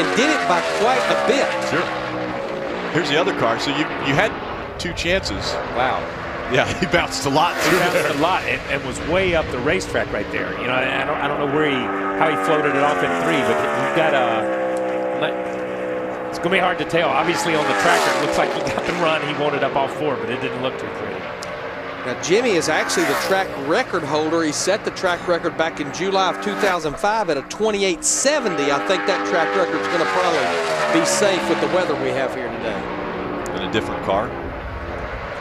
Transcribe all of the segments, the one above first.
and did it by quite a bit. Sure. Here's the other car. So you had 2 chances. Wow. Yeah, he bounced a lot through there. A lot, and was way up the racetrack right there. You know, I don't know how he floated it off in 3, but we've got it's going to be hard to tell. Obviously, on the tracker, it looks like he got the run. He wanted up off 4, but it didn't look too pretty. Now, Jimmy is actually the track record holder. He set the track record back in July of 2005 at a 28.70. I think that track record is going to probably be safe with the weather we have here today. In a different car?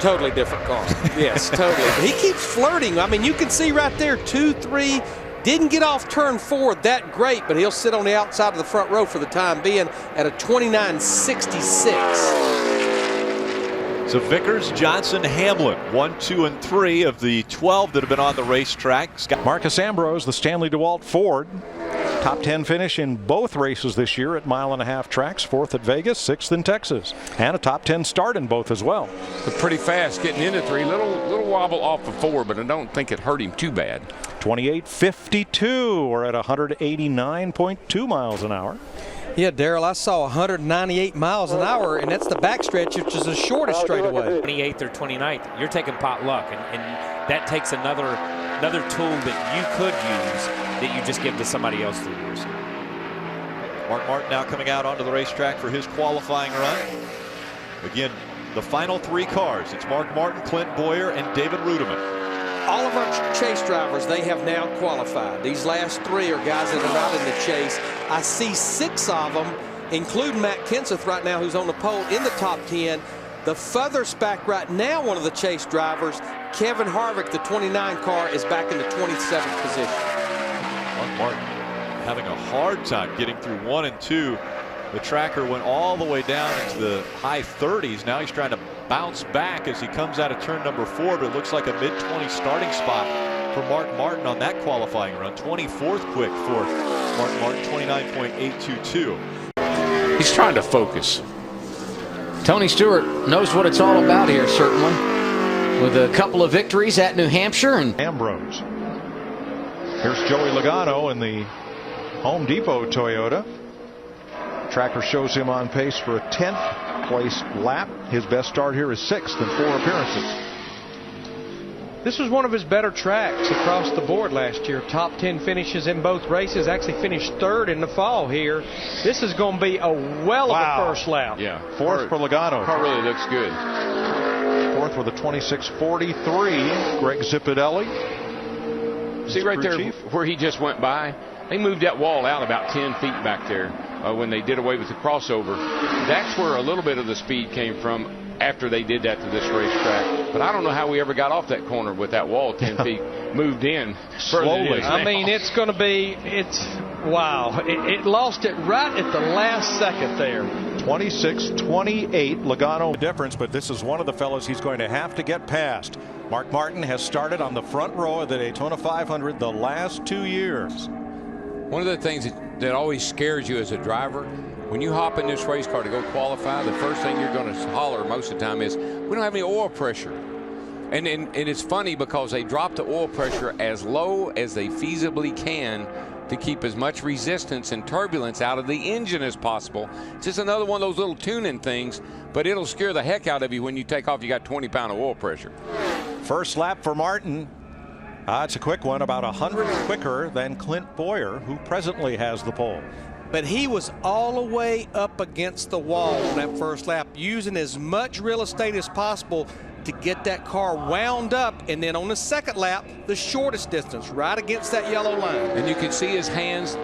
Totally different car. Yes, totally. But he keeps flirting. I mean, you can see right there, 2, 3. Didn't get off turn 4 that great, but he'll sit on the outside of the front row for the time being at a 29.66. So Vickers, Johnson, Hamlin, 1, 2, and 3 of the 12 that have been on the racetrack. Marcus Ambrose, the Stanley DeWalt Ford. Top 10 finish in both races this year at 1.5 mile tracks. 4th at Vegas, 6th in Texas. And a top 10 start in both as well. But pretty fast getting into 3. Little wobble off of 4, but I don't think it hurt him too bad. 28.52. We're at 189.2 miles an hour. Yeah, Darrell, I saw 198 miles an hour, and that's the backstretch, which is the shortest straightaway. 28th or 29th, you're taking pot luck, and that takes another tool that you could use that you just give to somebody else to use. Mark Martin now coming out onto the racetrack for his qualifying run. Again, the final 3 cars. It's Mark Martin, Clint Bowyer, and David Rudman. All of our chase drivers, they have now qualified. These last 3 are guys that are out in the chase. I see 6 of them, including Matt Kenseth right now, who's on the pole in the top 10. The furthest back right now, one of the chase drivers, Kevin Harvick, the 29 car, is back in the 27th position. Mark Martin having a hard time getting through 1 and 2. The tracker went all the way down into the high 30s. Now he's trying to bounce back as he comes out of turn number 4, but it looks like a mid-20 starting spot for Mark Martin on that qualifying run. 24th quick for Mark Martin, 29.822. He's trying to focus. Tony Stewart knows what it's all about here, certainly, with a couple of victories at New Hampshire. And Ambrose. Here's Joey Logano in the Home Depot Toyota. Tracker shows him on pace for a 10th place lap. His best start here is 6th in 4 appearances. This was one of his better tracks across the board last year. Top 10 finishes in both races. Actually finished 3rd in the fall here. This is going to be a well of a first lap. Yeah. 4th for Logano. Car really looks good. 4th with a 26.43. Greg Zipadelli. See right there where he just went by? They moved that wall out about 10 feet back there when they did away with the crossover. That's where a little bit of the speed came from after they did that to this racetrack. But I don't know how we ever got off that corner with that wall 10 feet moved in slowly. I mean, it's going to be, wow. It lost it right at the last second there. 26-28, Logano difference, but this is one of the fellows he's going to have to get past. Mark Martin has started on the front row of the Daytona 500 the last 2 years. One of the things that always scares you as a driver, when you hop in this race car to go qualify, the first thing you're going to holler most of the time is, we don't have any oil pressure. And it's funny because they drop the oil pressure as low as they feasibly can to keep as much resistance and turbulence out of the engine as possible. It's just another one of those little tuning things, but it'll scare the heck out of you when you take off. You got 20 pounds of oil pressure. First lap for Martin. It's a quick one, about 100 quicker than Clint Bowyer, who presently has the pole. But he was all the way up against the wall on that first lap, using as much real estate as possible to get that car wound up, and then on the second lap, the shortest distance, right against that yellow line. And you can see his hands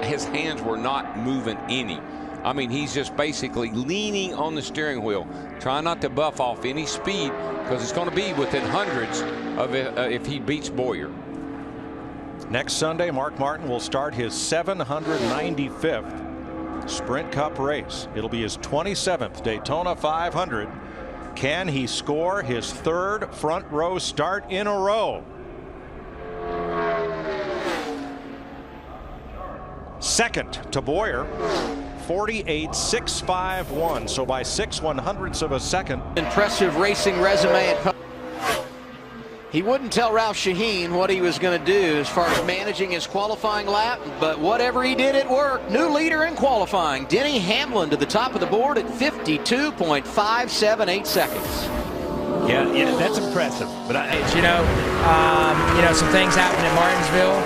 were not moving any. I mean, he's just basically leaning on the steering wheel, trying not to buff off any speed, because it's going to be within hundreds of if he beats Bowyer. Next Sunday, Mark Martin will start his 795th Sprint Cup race. It'll be his 27th Daytona 500. Can he score his 3rd front row start in a row? Second to Bowyer, 48.651. So by 6/100ths of a second. impressive racing resume at He wouldn't tell Ralph Shaheen what he was going to do as far as managing his qualifying lap, but whatever he did, it worked. New leader in qualifying, Denny Hamlin to the top of the board at 52.578 seconds. Yeah, that's impressive. But some things happened in Martinsville,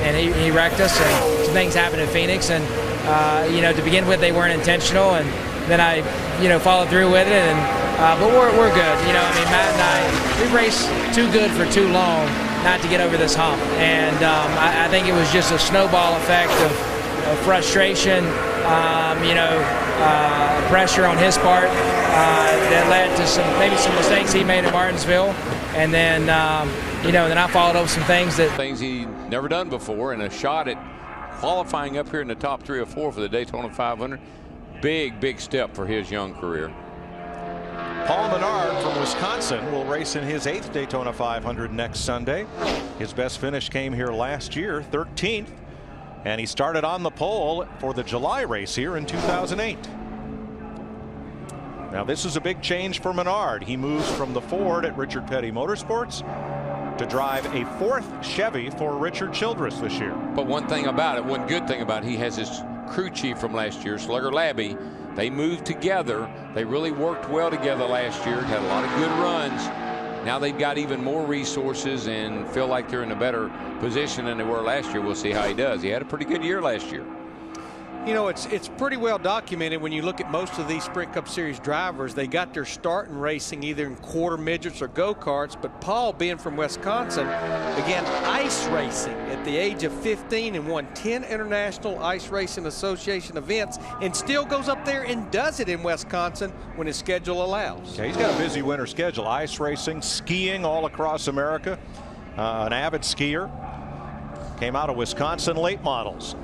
and he wrecked us, and some things happened in Phoenix, and to begin with, they weren't intentional, and then I followed through with it, and but we're good. Matt and I, we raced too good for too long not to get over this hump, and I think it was just a snowball effect of frustration, pressure on his part that led to maybe some mistakes he made in Martinsville, and then then I followed up some things he never done before, and a shot at qualifying up here in the top 3 or 4 for the Daytona 500. Big step for his young career. Paul Menard from Wisconsin will race in his 8th Daytona 500 next Sunday. His best finish came here last year, 13th, and he started on the pole for the July race here in 2008. Now this is a big change for Menard. He moves from the Ford at Richard Petty Motorsports to drive a 4th Chevy for Richard Childress this year. But one good thing about it, he has his crew chief from last year, Slugger Labby. They moved together. They really worked well together last year, had a lot of good runs. Now they've got even more resources and feel like they're in a better position than they were last year. We'll see how he does. He had a pretty good year last year. It's pretty well documented when you look at most of these Sprint Cup Series drivers. They got their start in racing either in quarter midgets or go-karts, but Paul, being from Wisconsin, began ice racing at the age of 15 and won 10 International Ice Racing Association events, and still goes up there and does it in Wisconsin when his schedule allows. Yeah, he's got a busy winter schedule. Ice racing, skiing all across America. An avid skier. Came out of Wisconsin late models.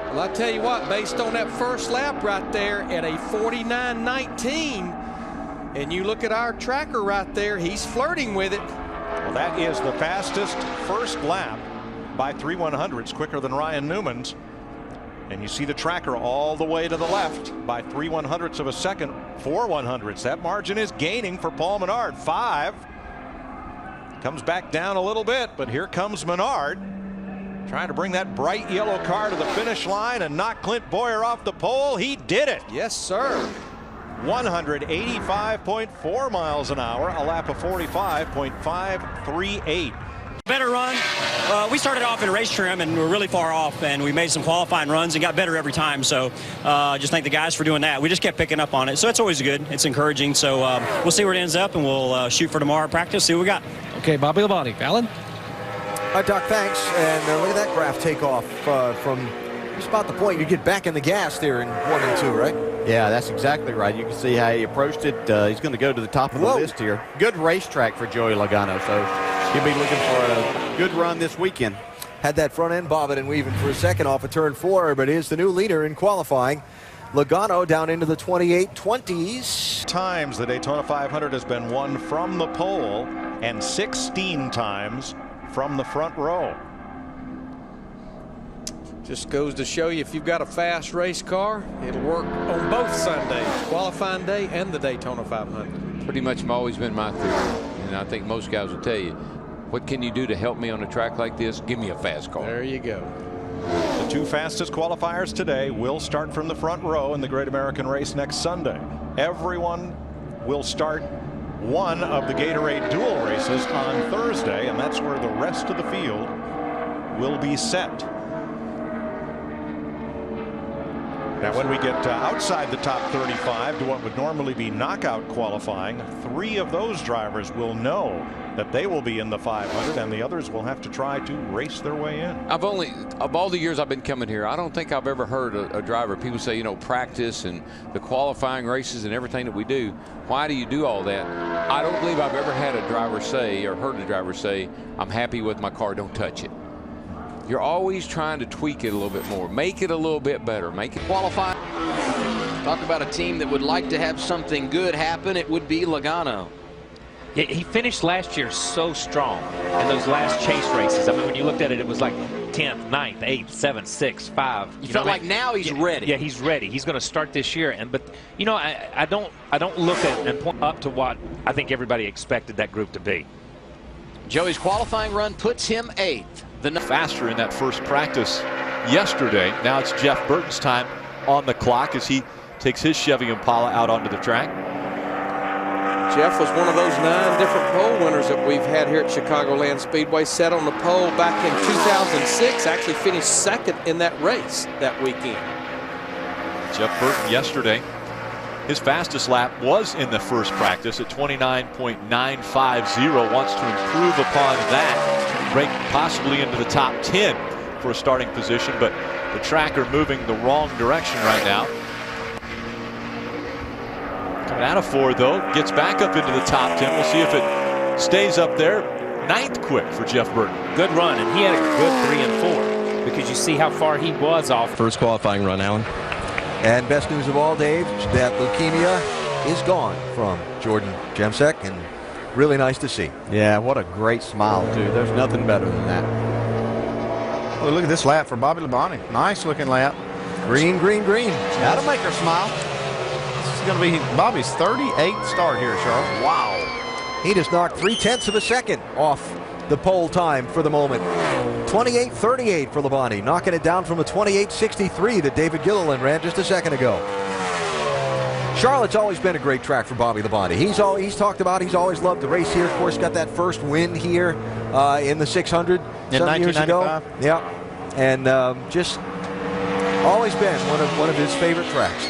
Well, I tell you what, based on that first lap right there at a 49.19, and you look at our tracker right there, he's flirting with it. Well, that is the fastest first lap by 3/100ths, quicker than Ryan Newman's. And you see the tracker all the way to the left by 3/100ths of a second, 4/100ths. That margin is gaining for Paul Menard. 5. Comes back down a little bit, but here comes Menard, trying to bring that bright yellow car to the finish line and knock Clint Bowyer off the pole. He did it. Yes, sir. 185.4 miles an hour, a lap of 45.538. Better run. We started off in race trim and we're really far off, and we made some qualifying runs and got better every time. So just thank the guys for doing that. We just kept picking up on it. So it's always good. It's encouraging. So we'll see where it ends up, and we'll shoot for tomorrow practice, see what we got. Okay, Bobby Labonte. Alan? Doc, thanks. And look at that graph take off from just about the point you get back in the gas there in 1 and 2, right? Yeah, that's exactly right. You can see how he approached it. He's going to go to the top of the list here. Good racetrack for Joey Logano, so he'll be looking for a good run this weekend. Had that front end bobbing and weaving for a second off of turn 4, but is the new leader in qualifying. Logano down into the 28.20s. Times the Daytona 500 has been won from the pole, and 16 times from the front row. Just goes to show you, if you've got a fast race car, it'll work on both Sundays, qualifying day and the Daytona 500. Pretty much always been my theory, and I think most guys will tell you, what can you do to help me on a track like this? Give me a fast car. There you go. The 2 fastest qualifiers today will start from the front row in the Great American Race next Sunday. Everyone will start one of the Gatorade dual races on Thursday, and that's where the rest of the field will be set. Now, when we get outside the top 35 to what would normally be knockout qualifying, 3 of those drivers will know that they will be in the 500, and the others will have to try to race their way in. Of all the years I've been coming here, I don't think I've ever heard a driver, people say, practice and the qualifying races and everything that we do. Why do you do all that? I don't believe I've ever had a driver say, or heard a driver say, I'm happy with my car, don't touch it. You're always trying to tweak it a little bit more, make it a little bit better, make it qualify. Talk about a team that would like to have something good happen. It would be Logano. Yeah, he finished last year so strong in those last chase races. I mean, when you looked at it, it was like 10th, 9th, 8th, 7th, 6th, 5. You felt like now he's ready. Yeah, he's ready. He's going to start this year. But you know, I don't look at and point up to what I think everybody expected that group to be. Joey's qualifying run puts him 8th. Faster in that first practice yesterday. Now it's Jeff Burton's time on the clock as he takes his Chevy Impala out onto the track. Jeff was one of those 9 different pole winners that we've had here at Chicagoland Speedway. Set on the pole back in 2006. Actually finished 2nd in that race that weekend. Jeff Burton yesterday, his fastest lap was in the first practice at 29.950. Wants to improve upon that, break possibly into the top 10 for a starting position, but the tracker moving the wrong direction right now. Coming out of 4 though, gets back up into the top 10. We'll see if it stays up there. 9th quick for Jeff Burton. Good run, and he had a good 3 and 4 because you see how far he was off. First qualifying run, Alan. And best news of all, Dave, that leukemia is gone from Jordan Jemsek, and really nice to see. Yeah, what a great smile, too. There's nothing better than that. Well, look at this lap for Bobby Labonte. Nice looking lap. Green, green, green. That'll make her smile. This is going to be Bobby's 38th start here at Charlotte. Wow. He just knocked 0.3 of a second off the pole time for the moment. 28.38 for Labonte, knocking it down from a 28.63 that David Gilliland ran just a second ago. Charlotte's always been a great track for Bobby Labonte. He's talked about he's always loved to race here. Of course, got that first win here in the 600 some years ago. Yeah, and just always been one of his favorite tracks.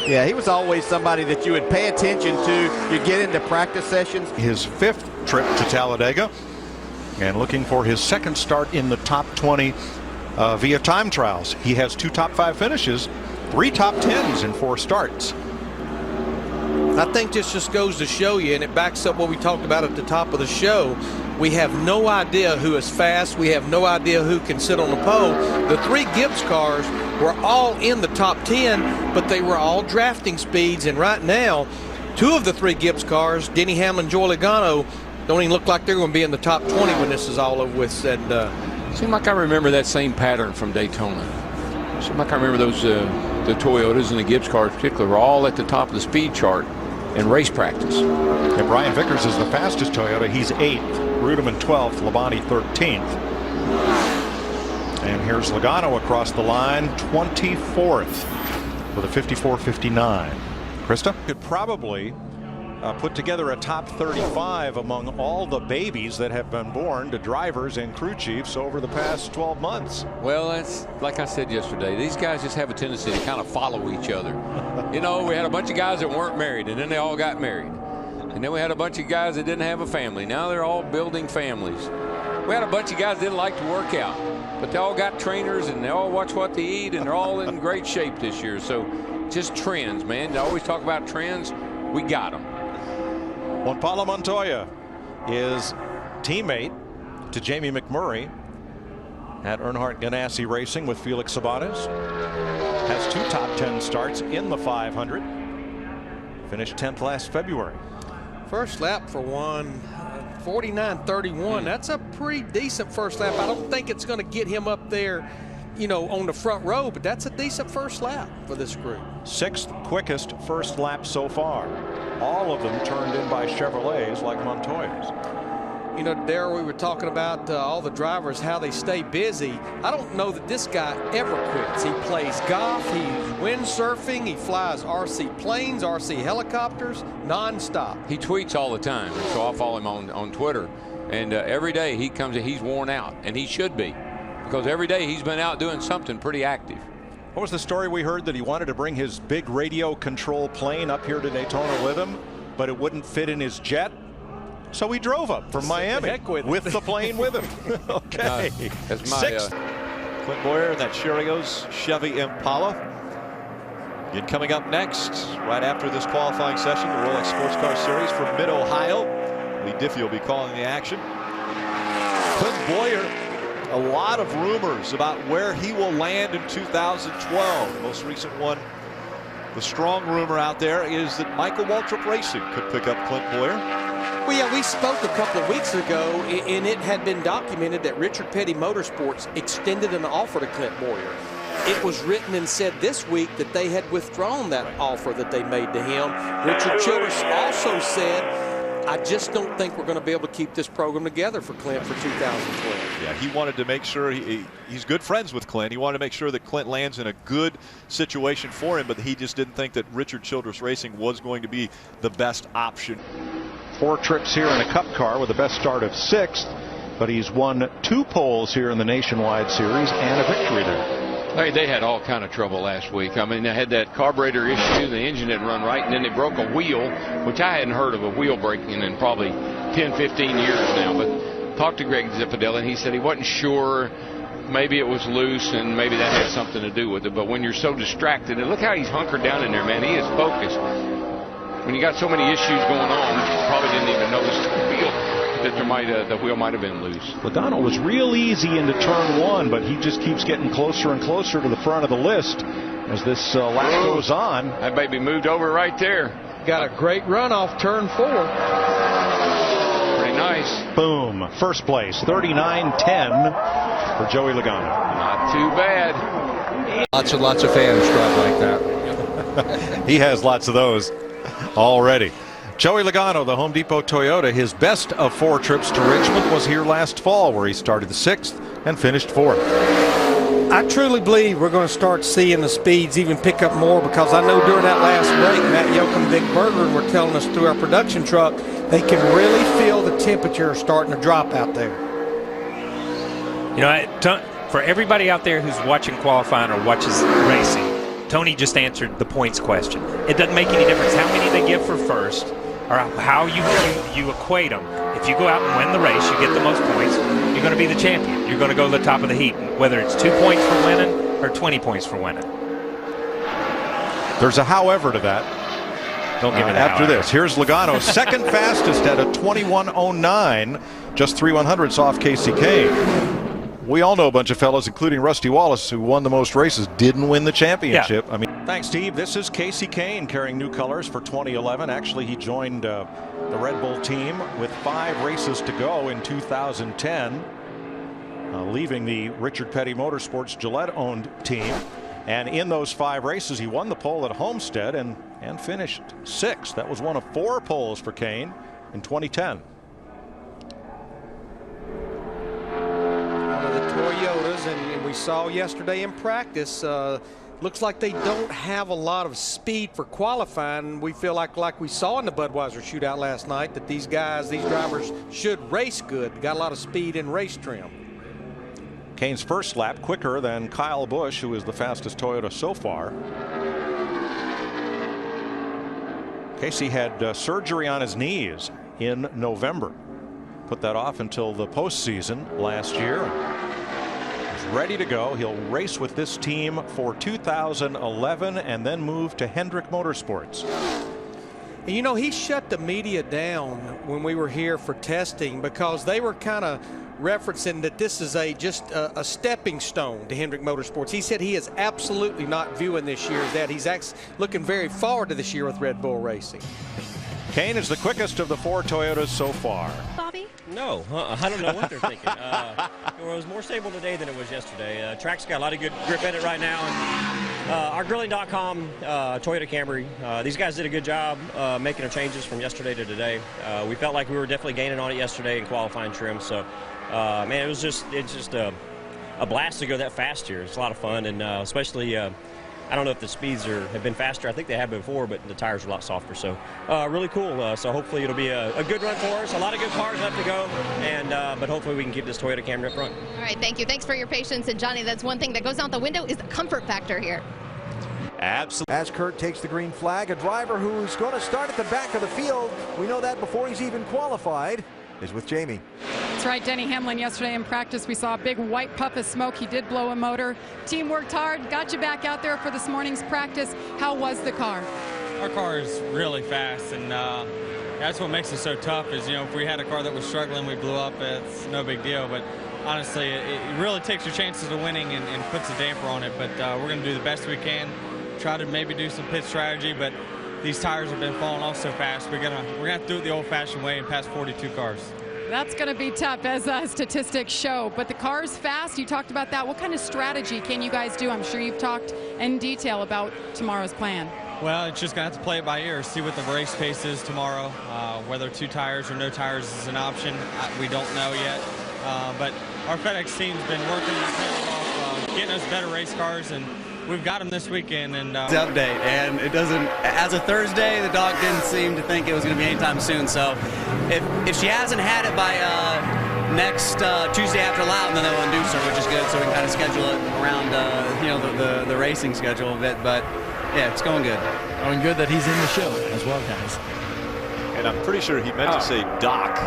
Yeah, he was always somebody that you would pay attention to. You get into practice sessions. His 5th trip to Talladega, and looking for his 2nd start in the top 20 via time trials. He has 2 top 5 finishes, 3 top 10s in 4 starts. I think this just goes to show you, and it backs up what we talked about at the top of the show. We have no idea who is fast. We have no idea who can sit on the pole. The 3 Gibbs cars were all in the top 10, but they were all drafting speeds. And right now, 2 of the 3 Gibbs cars, Denny Hamlin, Joey Logano, don't even look like they're going to be in the top 20 when this is all over with said and done. Seems like I remember that same pattern from Daytona. Seems like I remember those the Toyotas and the Gibbs cars in particular were all at the top of the speed chart in race practice. And Brian Vickers is the fastest Toyota. He's 8th. Rudman 12th. Labonte 13th. And here's Logano across the line, 24th with a 54.59. Krista could probably put together a top 35 among all the babies that have been born to drivers and crew chiefs over the past 12 months. Well, that's like I said yesterday. These guys just have a tendency to kind of follow each other. You know, we had a bunch of guys that weren't married, and then they all got married. And then we had a bunch of guys that didn't have a family. Now they're all building families. We had a bunch of guys that didn't like to work out, but they all got trainers, and they all watch what they eat, and they're all in great shape this year. So just trends, man. They always talk about trends. We got them. Juan Pablo Montoya is teammate to Jamie McMurray at Earnhardt Ganassi Racing with Felix Sabates. Has 2 top 10 starts in the 500. Finished 10th last February. First lap for Juan, 49.31. That's a pretty decent first lap. I don't think it's going to get him up there, you know, on the front row, but that's a decent first lap for this group. 6th quickest first lap so far. All of them turned in by Chevrolets like Montoya's. You know, there we were talking about all the drivers, how they stay busy. I don't know that this guy ever quits. He plays golf, he's windsurfing, he flies RC planes, RC helicopters, nonstop. He tweets all the time, so I follow him on Twitter. And every day he comes in, he's worn out, and he should be, because every day he's been out doing something pretty active. What was the story we heard that he wanted to bring his big radio control plane up here to Daytona with him, but it wouldn't fit in his jet? So he drove up from Miami with the plane with him. Okay. That's my Clint Bowyer and that Cheerios Chevy Impala. Again, coming up next, right after this qualifying session, the Rolex Sports Car Series from Mid-Ohio. Lee Diffie will be calling the action. Clint Bowyer, a lot of rumors about where he will land in 2012. The most recent one, the strong rumor out there is that Michael Waltrip Racing could pick up Clint Bowyer. Well, yeah, we spoke a couple of weeks ago, and it had been documented that Richard Petty Motorsports extended an offer to Clint Bowyer. It was written and said this week that they had withdrawn that offer that they made to him. Richard Childress also said, I just don't think we're going to be able to keep this program together for Clint for 2012. Yeah, he wanted to make sure he's good friends with Clint. He wanted to make sure that Clint lands in a good situation for him, but he just didn't think that Richard Childress Racing was going to be the best option. 4 trips here in a Cup car with the best start of 6th, but he's won 2 poles here in the Nationwide Series and a victory there. They had all kind of trouble last week. I mean, they had that carburetor issue, the engine didn't run right, and then they broke a wheel, which I hadn't heard of a wheel breaking in probably 10, 15 years now. But talked to Greg Zippedale, and he said he wasn't sure. Maybe it was loose, and maybe that had something to do with it. But when you're so distracted, and look how he's hunkered down in there, man. He is focused. When you got so many issues going on, you probably didn't even notice that the wheel might have been loose. Logano was real easy into turn 1, but he just keeps getting closer and closer to the front of the list as this lap goes on. That baby moved over right there. Got a great run off turn 4. Pretty nice. Boom. First place, 39-10 for Joey Logano. Not too bad. Lots of fans drive like that. He has lots of those already. Joey Logano, the Home Depot Toyota, his best of 4 trips to Richmond was here last fall, where he started 6th and finished 4th. I truly believe we're going to start seeing the speeds even pick up more, because I know during that last break, Matt Yoakum and Vic Berger were telling us through our production truck, they can really feel the temperature starting to drop out there. You know, for everybody out there who's watching qualifying or watches racing, Tony just answered the points question. It doesn't make any difference how many they give for first or how you equate them. If you go out and win the race, you get the most points, you're going to be the champion. You're going to go to the top of the heat, whether it's 2 points for winning or 20 points for winning. There's a however to that. Don't give it after this. Here's Logano, second fastest at a 21:09, just 3/100ths off Casey Kane. We all know a bunch of fellas, including Rusty Wallace, who won the most races, didn't win the championship. Yeah. I mean, thanks, Steve. This is Casey Kane carrying new colors for 2011. Actually, he joined the Red Bull team with 5 races to go in 2010, leaving the Richard Petty Motorsports Gillette-owned team. And in those 5 races, he won the pole at Homestead and finished 6th. That was one of 4 poles for Kane in 2010. Toyotas, and we saw yesterday in practice, looks like they don't have a lot of speed for qualifying. We feel like we saw in the Budweiser shootout last night, that these drivers should race good. Got a lot of speed in race trim. Kane's first lap quicker than Kyle Busch, who is the fastest Toyota so far. Casey had surgery on his knees in November. Put that off until the postseason last year. Ready to go. He'll race with this team for 2011 and then move to Hendrick Motorsports. And you know, he shut the media down when we were here for testing, because they were kind of referencing that this is just a stepping stone to Hendrick Motorsports. He said he is absolutely not viewing this year as that. He's actually looking very forward to this year with Red Bull Racing. Kane is the quickest of the 4 Toyotas so far. Bobby? No, I don't know what they're thinking. It was more stable today than it was yesterday. Track's got a lot of good grip in it right now. And, our grilling.com Toyota Camry, these guys did a good job making their changes from yesterday to today. We felt like we were definitely gaining on it yesterday in qualifying trim. So, man, it's just a blast to go that fast here. It's a lot of fun, and especially. I don't know if the speeds have been faster. I think they have before, but the tires are a lot softer. So really cool. So hopefully it'll be a good run for us. A lot of good cars left to go, and but hopefully we can keep this Toyota Camry up front. All right, thank you. Thanks for your patience. And Johnny, that's one thing that goes out the window is the comfort factor here. Absolutely. As Kurt takes the green flag, a driver who's going to start at the back of the field, we know that before he's even qualified, is with Jamie. That's right, Denny Hamlin yesterday in practice. We saw a big white puff of smoke. He did blow a motor. Team worked hard, got you back out there for this morning's practice. How was the car? Our car is really fast, and that's what makes it so tough is, you know, if we had a car that was struggling, we blew up, it's no big deal. But honestly, it really takes your chances of winning and puts a damper on it. But we're going to do the best we can, try to maybe do some pit strategy. But these tires have been falling off so fast. We're gonna have to do it the old-fashioned way and pass 42 cars. That's going to be tough, as statistics show. But the car's fast. You talked about that. What kind of strategy can you guys do? I'm sure you've talked in detail about tomorrow's plan. Well, it's just going to have to play it by ear, see what the race pace is tomorrow. Whether 2 tires or no tires is an option, we don't know yet. But our FedEx team's been working their tails off, getting us better race cars, and we've got them this weekend. And update, and it doesn't. As of Thursday, the dog didn't seem to think it was going to be anytime soon. So, if she hasn't had it by next Tuesday after Loudon, then they'll induce her, which is good. So we can kind of schedule it around the racing schedule a bit. But yeah, it's going good. Going good that he's in the show as well, guys. And I'm pretty sure he meant to say Doc.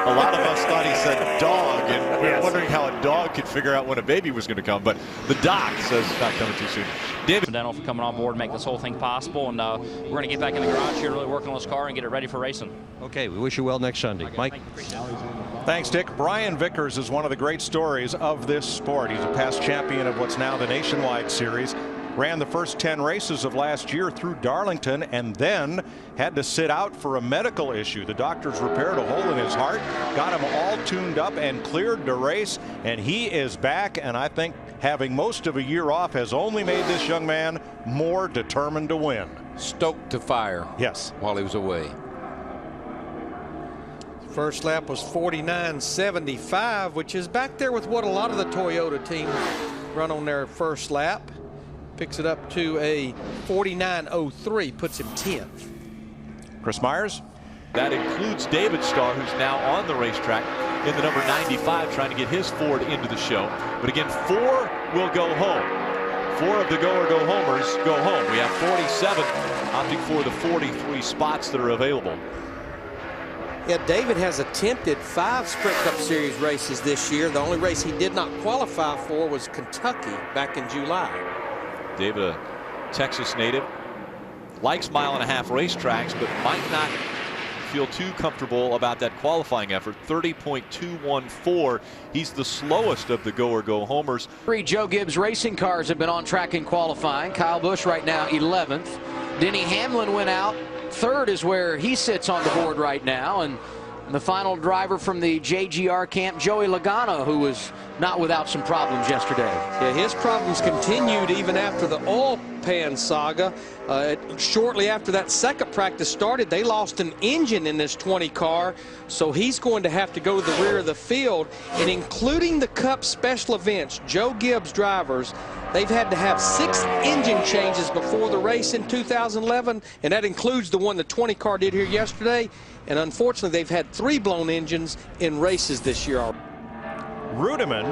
A lot of us thought he said dog, and we were wondering how a dog could figure out when a baby was going to come. But the Doc says it's not coming too soon. David Dental for coming on board and make this whole thing possible. And we're going to get back in the garage here, really working on this car and get it ready for racing. Okay, we wish you well next Sunday. Mike? Thanks, Dick. Brian Vickers is one of the great stories of this sport. He's a past champion of what's now the Nationwide Series. Ran the first 10 races of last year through Darlington and then had to sit out for a medical issue. The doctors repaired a hole in his heart, got him all tuned up and cleared to race, and he is back. And I think having most of a year off has only made this young man more determined to win. Stoked to fire. Yes. While he was away. First lap was 49.75, which is back there with what a lot of the Toyota teams run on their first lap. Picks it up to a 49.03, puts him 10th. Chris Myers. That includes David Starr, who's now on the racetrack in the number 95, trying to get his Ford into the show. But again, 4 will go home. 4 of the go homers go home. We have 47 opting for the 43 spots that are available. Yeah, David has attempted 5 Sprint Cup Series races this year. The only race he did not qualify for was Kentucky back in July. David, a Texas native, likes 1.5 mile racetracks, but might not feel too comfortable about that qualifying effort. 30.214. He's the slowest of the go homers. 3 Joe Gibbs racing cars have been on track in qualifying. Kyle Busch right now 11th. Denny Hamlin went out. 3rd is where he sits on the board right now. And the final driver from the JGR camp, Joey Logano, who was not without some problems yesterday. Yeah, his problems continued even after the oil pan saga. Shortly after that second practice started, they lost an engine in this 20 car, so he's going to have to go to the rear of the field. And including the Cup special events, Joe Gibbs drivers, they've had to have 6 engine changes before the race in 2011, and that includes the one the 20 car did here yesterday. And unfortunately, they've had 3 blown engines in races this year. Rudman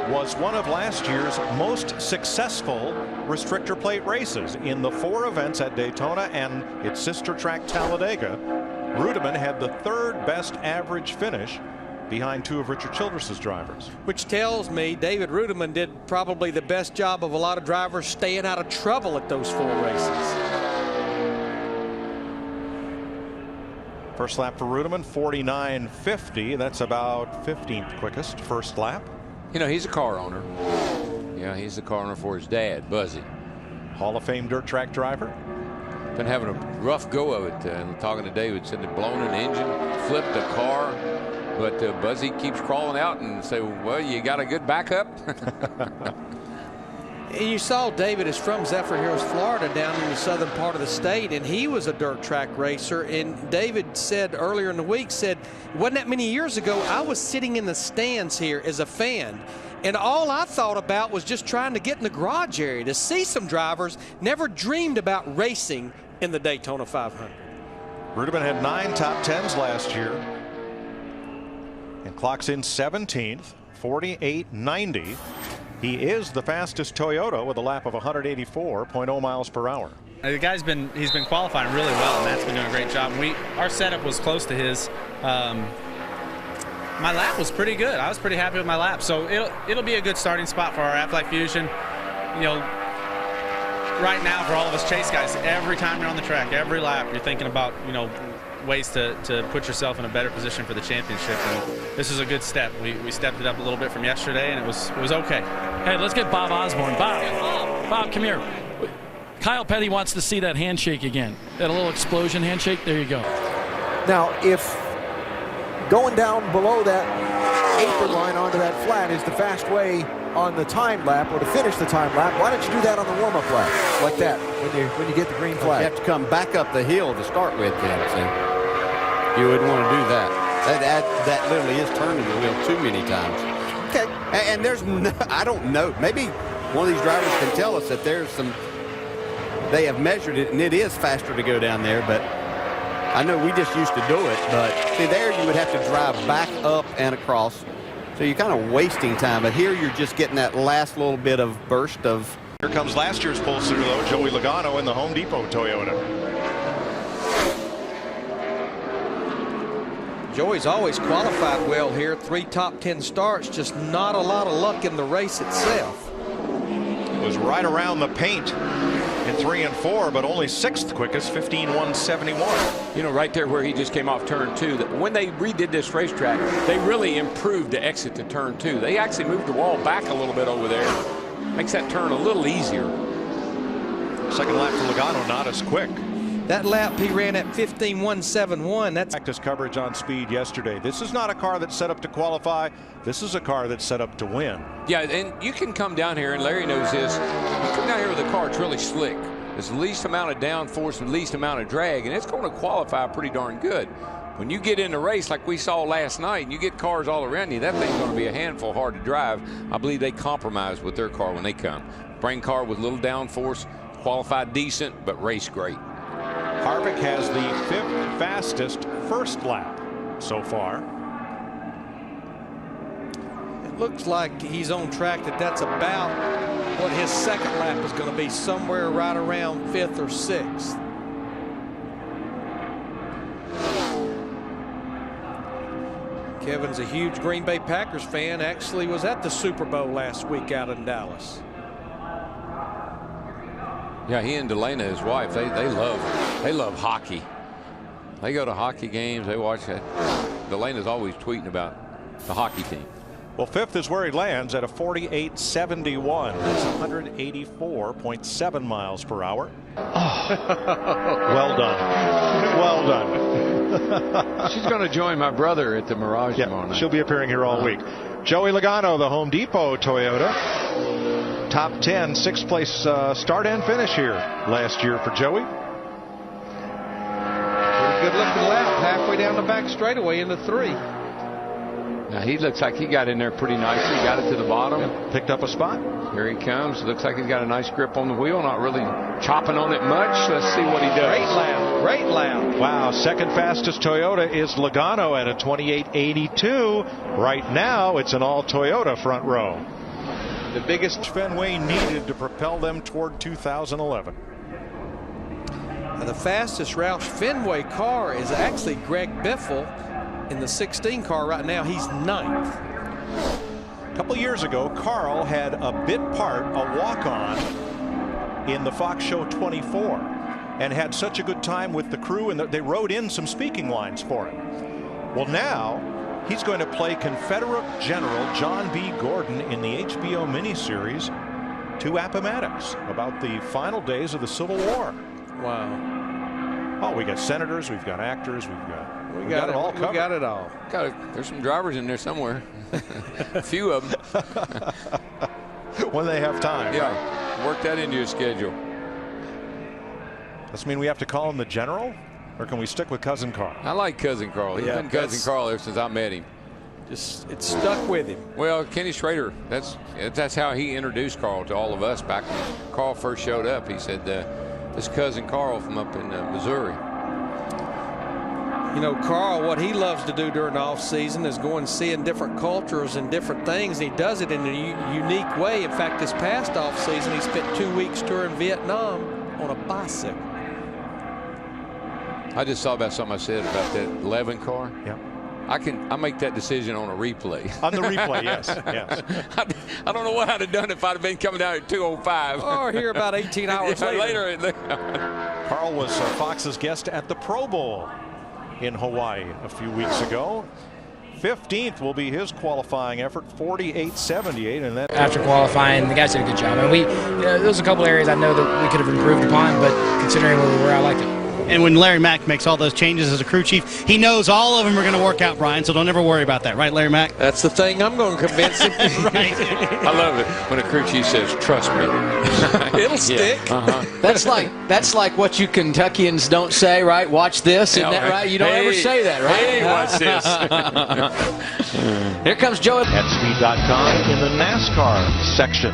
was one of last year's most successful restrictor plate races. In the 4 events at Daytona and its sister track Talladega, Rudman had the 3rd best average finish behind 2 of Richard Childress's drivers. Which tells me David Rudman did probably the best job of a lot of drivers staying out of trouble at those 4 races. First lap for Rudman, 49.50. That's about 15th quickest first lap. You know, he's a car owner. Yeah, he's the car owner for his dad, Buzzy. Hall of Fame dirt track driver. Been having a rough go of it. Talking to David, said they'd blown an engine, flipped a car. But Buzzy keeps crawling out and say, well, you got a good backup. And you saw David is from Zephyr Hills, Florida, down in the southern part of the state, and he was a dirt track racer. And David said earlier in the week, said, it wasn't that many years ago, I was sitting in the stands here as a fan, and all I thought about was just trying to get in the garage area to see some drivers. Never dreamed about racing in the Daytona 500. Rudman had 9 top 10s last year and clocks in 17th, 48.90. He is the fastest Toyota with a lap of 184.0 miles per hour. The guy's he's been qualifying really well, and Matt's been doing a great job. Our setup was close to his. My lap was pretty good. I was pretty happy with my lap, so it'll be a good starting spot for our Aflac Fusion. You know, right now for all of us chase guys, every time you're on the track, every lap, you're thinking about, you know, ways to put yourself in a better position for the championship. And this is a good step. We stepped it up a little bit from yesterday, and it was okay. Hey, let's get Bob Osborne. Bob, come here. Kyle Petty wants to see that handshake again. That little explosion handshake. There you go. Now, if going down below that apron line onto that flat is the fast way on the time lap or to finish the time lap, why don't you do that on the warm-up lap like that when you get the green flag? You have to come back up the hill to start with, then. So you wouldn't want to do that. That literally is turning the wheel too many times. Okay, and there's no, I don't know. Maybe one of these drivers can tell us that there's some. They have measured it, and it is faster to go down there, but I know we just used to do it. But see, there you would have to drive back up and across. So you're kind of wasting time, but here you're just getting that last little bit of burst of. Here comes last year's pole sitter, though, Joey Logano in the Home Depot Toyota. Joey's always qualified well here. 3 top 10 starts, just not a lot of luck in the race itself. Was right around the paint in 3 and 4, but only 6th quickest, 15.171. You know, right there where he just came off turn 2, that when they redid this racetrack, they really improved the exit to turn 2. They actually moved the wall back a little bit over there. Makes that turn a little easier. Second lap for Logano, not as quick. That lap he ran at 15.171. That's practice coverage on speed yesterday. This is not a car that's set up to qualify. This is a car that's set up to win. Yeah, and you can come down here, and Larry knows this. You come down here with a car that's really slick. It's the least amount of downforce and least amount of drag, and it's going to qualify pretty darn good. When you get in the race like we saw last night and you get cars all around you, that thing's going to be a handful hard to drive. I believe they compromise with their car when they come. Bring car with little downforce, qualify decent, but race great. Harvick has the 5th fastest first lap so far. It looks like he's on track that's about what his second lap is going to be, somewhere right around 5th or 6th. Kevin's a huge Green Bay Packers fan, actually was at the Super Bowl last week out in Dallas. Yeah, he and Delana, his wife, they love hockey. They go to hockey games, they watch that. Delana's always tweeting about the hockey team. Well, 5th is where he lands at a 48.71. That's 184.7 miles per hour. Oh. Well done. Well done. She's going to join my brother at the Mirage tomorrow night. She'll be appearing here all week. Joey Logano, the Home Depot Toyota. Top 10, 6th place start and finish here last year for Joey. Pretty good looking lap, halfway down the back straightaway into 3. Now he looks like he got in there pretty nicely. Got it to the bottom. Yep. Picked up a spot. Here he comes. Looks like he's got a nice grip on the wheel. Not really chopping on it much. Let's see what he does. Great lap. Great lap. Wow. Second fastest Toyota is Logano at a 28.82. Right now, it's an all Toyota front row. The biggest Fenway needed to propel them toward 2011. Now the fastest Roush Fenway car is actually Greg Biffle in the 16 car right now. He's 9th. A couple years ago, Carl had a bit part, a walk-on in the Fox Show 24, and had such a good time with the crew, and they wrote in some speaking lines for him. Well, now he's going to play Confederate General John B. Gordon in the HBO miniseries To Appomattox, about the final days of the Civil War. Wow. Oh, we got senators, we've got actors, we got it all covered. We got it all. There's some drivers in there somewhere. A few of them. When they have time. Yeah, right? Work that into your schedule. Does this mean we have to call him the General? Or can we stick with Cousin Carl? I like Cousin Carl. He's been Cousin Carl ever since I met him. Just it's stuck with him. Well, Kenny Schrader, that's how he introduced Carl to all of us back when Carl first showed up. He said, this Cousin Carl from up in Missouri. You know, Carl, what he loves to do during the off season is go and see in different cultures and different things. He does it in a unique way. In fact, this past off season, he spent 2 weeks touring Vietnam on a bicycle. I just thought about something I said about that 11 car. Yeah. I make that decision on a replay. On the replay, yes. Yes. I don't know what I'd have done if I'd have been coming down at 2:05. Or here about 18 hours later. Carl was Fox's guest at the Pro Bowl in Hawaii a few weeks ago. 15th will be his qualifying effort, 48.78, and then After qualifying, the guys did a good job. And there was a couple areas I know that we could have improved upon, but considering where we were, I liked it. And when Larry Mack makes all those changes as a crew chief, he knows all of them are going to work out, Brian, so don't ever worry about that. Right, Larry Mack? That's the thing I'm going to convince him. Right. I love it when a crew chief says, trust me. It'll stick. That's like what you Kentuckians don't say, right? Watch this, isn't that right? You don't ever say that, right? Hey, watch this. Here comes Joey. At speed.com in the NASCAR section.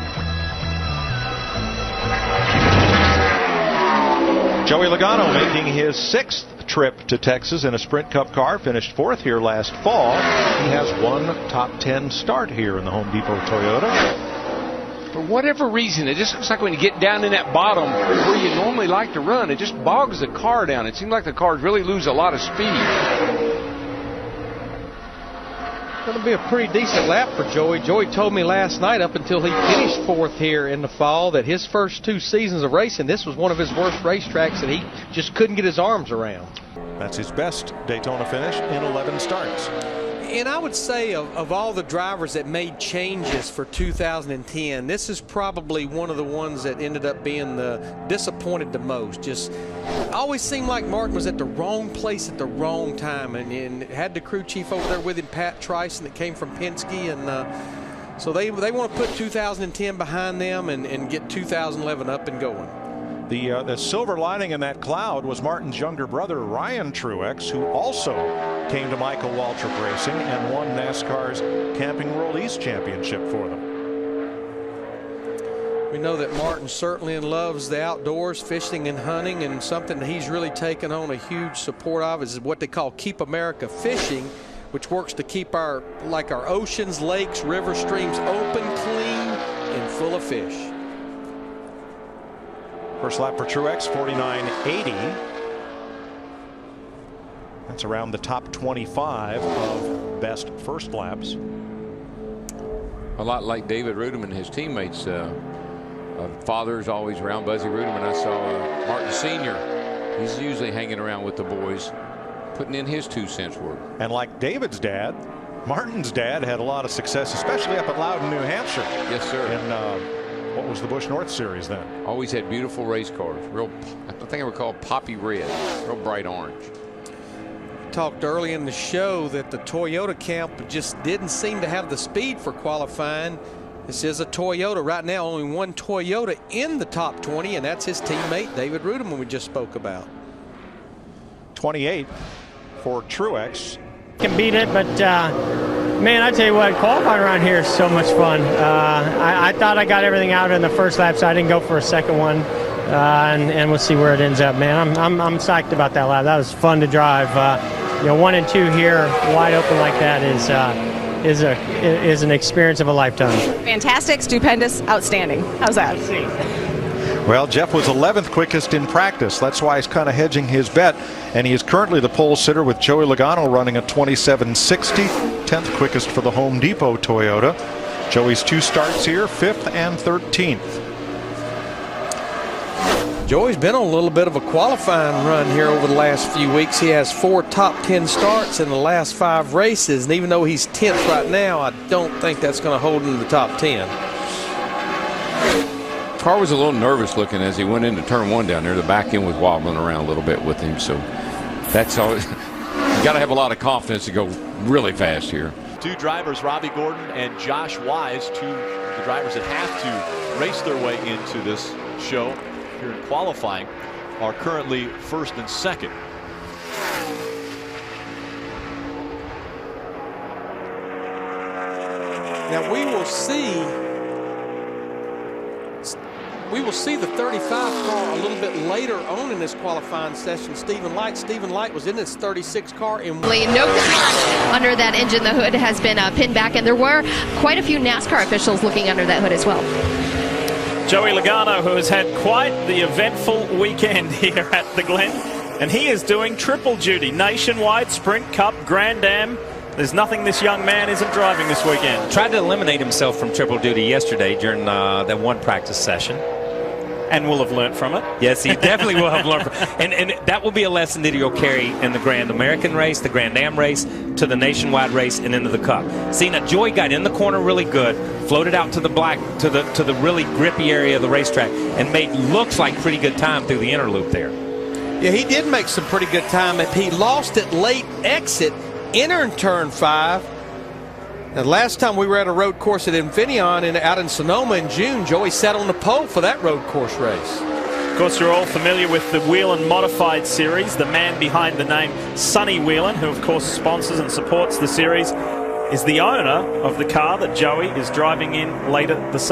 Joey Logano making his 6th trip to Texas in a Sprint Cup car, finished 4th here last fall. He has one top 10 start here in the Home Depot Toyota. For whatever reason, it just looks like when you get down in that bottom where you normally like to run, it just bogs the car down. It seems like the cars really lose a lot of speed. Going to be a pretty decent lap for Joey. Joey told me last night, up until he finished 4th here in the fall, that his first 2 seasons of racing, this was one of his worst racetracks that he just couldn't get his arms around. That's his best Daytona finish in 11 starts. And I would say of all the drivers that made changes for 2010, this is probably one of the ones that ended up being disappointed the most. Just always seemed like Martin was at the wrong place at the wrong time, and had the crew chief over there with him, Pat Tryson, that came from Penske, and so they want to put 2010 behind them and get 2011 up and going. The silver lining in that cloud was Martin's younger brother, Ryan Truex, who also came to Michael Waltrip Racing and won NASCAR's Camping World East Championship for them. We know that Martin certainly loves the outdoors, fishing and hunting, and something that he's really taken on a huge support of is what they call Keep America Fishing, which works to keep our oceans, lakes, rivers, streams open, clean, and full of fish. First lap for Truex, 49.80. That's around the top 25 of best first laps. A lot like David Rudman, his teammates. Father's always around, Buzzy Rudman. I saw Martin Sr. He's usually hanging around with the boys, putting in his 2 cents worth. And like David's dad, Martin's dad had a lot of success, especially up at Loudon, New Hampshire. Yes, sir. And what was the Busch North Series then? Always had beautiful race cars. Real, I think I would call poppy red, real bright orange. Talked early in the show that the Toyota camp just didn't seem to have the speed for qualifying. This is a Toyota. Right now, only one Toyota in the top 20, and that's his teammate, David Rudman, we just spoke about. 28 for Truex. Can beat it, but man, I tell you what, qualifying around here is so much fun. I thought I got everything out in the first lap, so I didn't go for a second one, and we'll see where it ends up. Man, I'm psyched about that lap. That was fun to drive. 1 and 2 here, wide open like that is an experience of a lifetime. Fantastic, stupendous, outstanding. How's that? Well, Jeff was 11th quickest in practice. That's why he's kind of hedging his bet. And he is currently the pole sitter with Joey Logano running a 27.60, 10th quickest for the Home Depot Toyota. Joey's 2 starts here, 5th and 13th. Joey's been on a little bit of a qualifying run here over the last few weeks. He has 4 top 10 starts in the last 5 races. And even though he's 10th right now, I don't think that's going to hold him in the top 10. Car was a little nervous looking as he went into turn 1 down there. The back end was wobbling around a little bit with him, so that's all. You got to have a lot of confidence to go really fast here. 2 drivers, Robbie Gordon and Josh Wise, 2 of the drivers that have to race their way into this show here in qualifying, are currently 1st and 2nd. Now we will see the 35 car a little bit later on in this qualifying session. Stephen Light was in this 36 car. No concern under that engine. The hood has been pinned back, and there were quite a few NASCAR officials looking under that hood as well. Joey Logano, who has had quite the eventful weekend here at the Glen, and he is doing triple duty: Nationwide, Sprint Cup, Grand Am. There's nothing this young man isn't driving this weekend. Tried to eliminate himself from triple duty yesterday during that one practice session. and will have learned from it. Yes, he definitely will have learned from it. And that will be a lesson that he'll carry in the Grand American race, the Grand Am race, to the Nationwide race, and into the Cup. See, now Joey got in the corner really good, floated out to the black, to the really grippy area of the racetrack, and made looks like pretty good time through the inner loop there. Yeah, he did make some pretty good time. He lost at late exit, entering turn 5. The last time we were at a road course at Infineon out in Sonoma in June, Joey sat on the pole for that road course race. Of course, you're all familiar with the Whelan Modified Series. The man behind the name Sonny Whelan, who of course sponsors and supports the series, is the owner of the car that Joey is driving in later this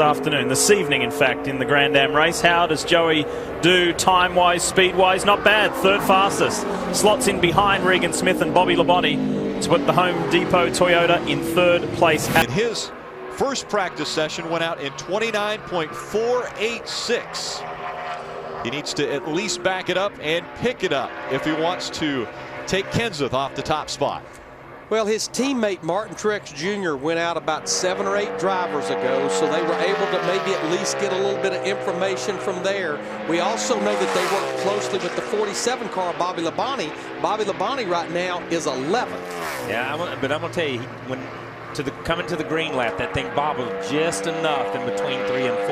evening, in fact, in the Grand Am race. How does Joey do time-wise, speed-wise? Not bad, third fastest. Slots in behind Regan Smith and Bobby Labonte to put the Home Depot Toyota in third place. And his first practice session went out in 29.486. He needs to at least back it up and pick it up if he wants to take Kenseth off the top spot. Well, his teammate Martin Trux Jr. went out about 7 or 8 drivers ago, so they were able to maybe at least get a little bit of information from there. We also know that they worked closely with the 47 car, Bobby Labonte. Bobby Labonte right now is 11th. Yeah, but I'm going to tell you, coming to the green lap, that thing bobbled just enough in between 3 and 4.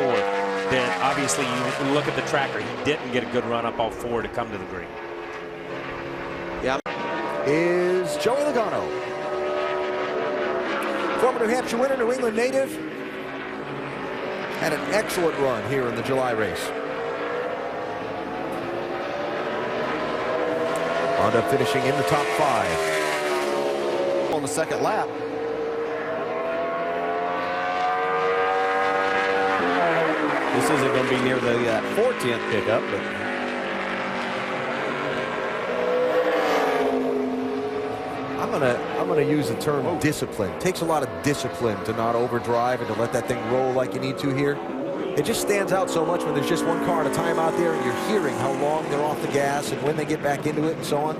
Then obviously you look at the tracker, he didn't get a good run up off 4 to come to the green. Yeah. Is Joey Logano. Former New Hampshire winner, New England native. Had an excellent run here in the July race. Wound up finishing in the top 5. On the second lap. This isn't going to be near the 410th pickup, but I'm gonna use the term discipline. It takes a lot of discipline to not overdrive and to let that thing roll like you need to here. It just stands out so much when there's just one car at a time out there and you're hearing how long they're off the gas and when they get back into it and so on.